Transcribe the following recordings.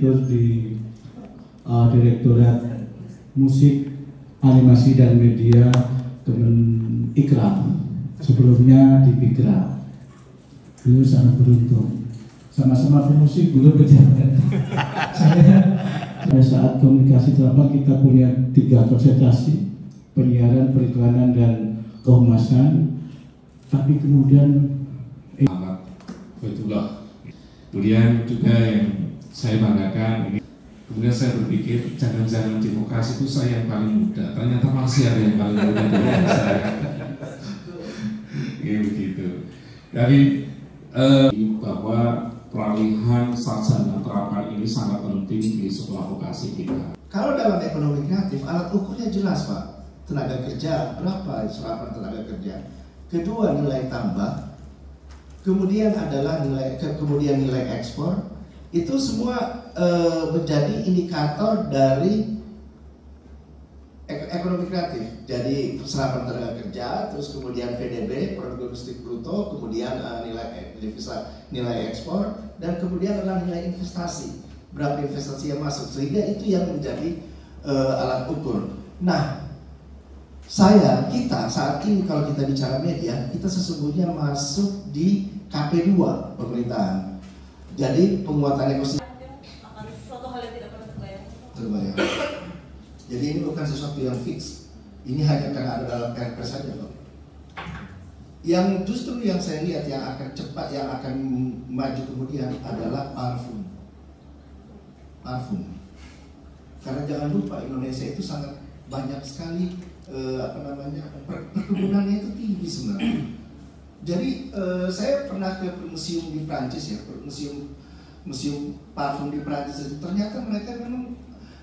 Direktur di Direktorat Musik, Animasi dan Media Kemenikram. Sebelumnya di Bikra. Beliau sangat beruntung. Sama-sama pemusik, beliau pejabat. Pada saat komunikasi terapan kita punya 3 konsentrasi, penyiaran, periklanan, dan kehumasan. Tapi kemudian Betullah. Kemudian juga yang saya banggakan ini, kemudian saya berpikir jangan-jangan demokrasi itu saya yang paling muda, ternyata masih ada yang paling muda dari saya. Ya begitu. Dari bahwa peralihan sarjana terapan ini sangat penting di sekolah vokasi kita. Kalau dalam ekonomi kreatif, alat ukurnya jelas Pak. Tenaga kerja, berapa serapan tenaga kerja. Kedua, nilai tambah. Kemudian adalah nilai ekspor. Itu semua menjadi indikator dari ekonomi kreatif. Jadi serapan tenaga kerja, terus kemudian PDB, produk domestik bruto, kemudian nilai ekspor, dan kemudian adalah nilai investasi. Berapa investasi yang masuk, sehingga itu yang menjadi alat ukur. Nah, kita saat ini kalau kita bicara media, kita sesungguhnya masuk di KP2 pemerintahan. Jadi penguatan ekosistem akan suatu hal yang tidak pernah terbayang. Jadi ini bukan sesuatu yang fix. Ini hanya karena ada dalam perpres saja, Pak. Yang justru yang saya lihat yang akan cepat, yang akan maju kemudian adalah parfum. Karena jangan lupa Indonesia itu sangat banyak sekali perkebunannya itu tinggi sebenarnya. Jadi saya pernah ke museum di Prancis ya, museum parfum di Prancis. Ternyata mereka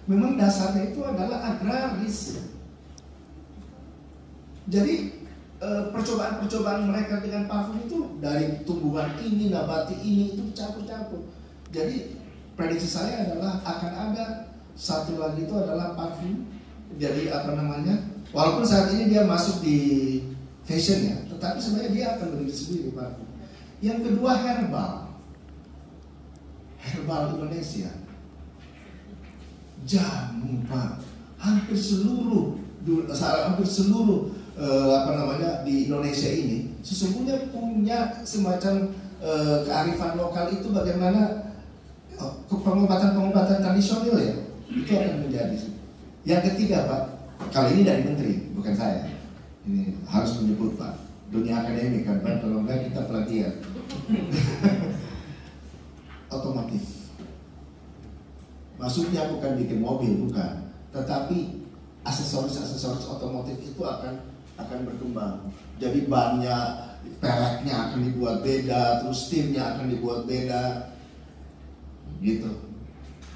memang dasarnya itu adalah agraris. Jadi percobaan mereka dengan parfum itu dari tumbuhan ini, nabati ini, itu campur-campur. Jadi prediksi saya adalah akan ada satu lagi itu adalah parfum. Jadi walaupun saat ini dia masuk di fashion ya, tetapi sebenarnya dia akan berdiri sendiri parfum. Yang kedua herbal Indonesia, jamu Pak, hampir seluruh di Indonesia ini sesungguhnya punya semacam kearifan lokal itu bagaimana pengobatan tradisional ya, itu akan menjadi. Yang ketiga Pak, kali ini dari Menteri, bukan saya. Ini harus menyebut Pak, dunia akademik kan Pak, kalau enggak kita pelatihan. Otomotif. Maksudnya bukan bikin mobil, bukan. Tetapi aksesoris otomotif itu akan berkembang. Jadi bannya, peleknya akan dibuat beda, terus steelnya akan dibuat beda. Gitu.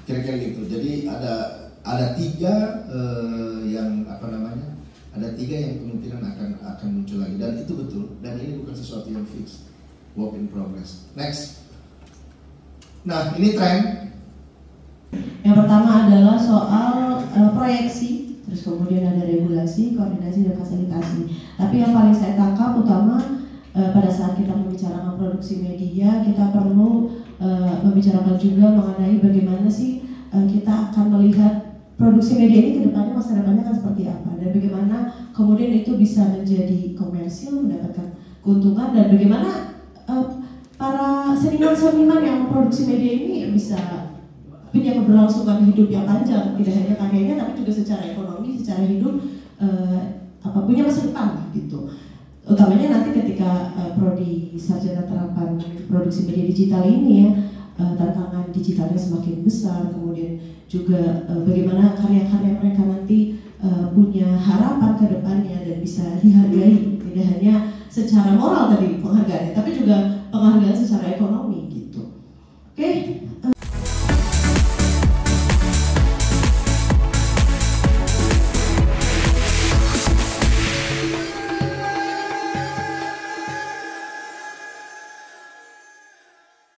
Kira-kira gitu. Jadi ada tiga yang kemungkinan akan muncul lagi, dan itu betul, dan ini bukan sesuatu yang fix, work in progress. Next. Nah, ini tren. Yang pertama adalah soal proyeksi, terus kemudian ada regulasi, koordinasi, dan fasilitasi. Tapi yang paling saya tangkap utama pada saat kita membicarakan produksi media, kita perlu membicarakan juga mengenai bagaimana sih kita akan melihat produksi media ini ke depannya, masa depannya kan seperti apa, dan bagaimana kemudian itu bisa menjadi komersil, mendapatkan keuntungan, dan bagaimana para seniman-seniman yang memproduksi media ini bisa punya keberlangsungan hidup yang panjang, tidak hanya karyanya tapi juga secara ekonomi, secara hidup punya masa depan gitu. Utamanya nanti ketika prodi sarjana terapan produksi media digital ini ya, tantangan digitalnya semakin besar, kemudian juga bagaimana karya-karya mereka nanti punya harapan ke depannya dan bisa dihargai, tidak hanya secara moral tadi penghargaannya, tapi juga penghargaan secara ekonomi gitu. Oke.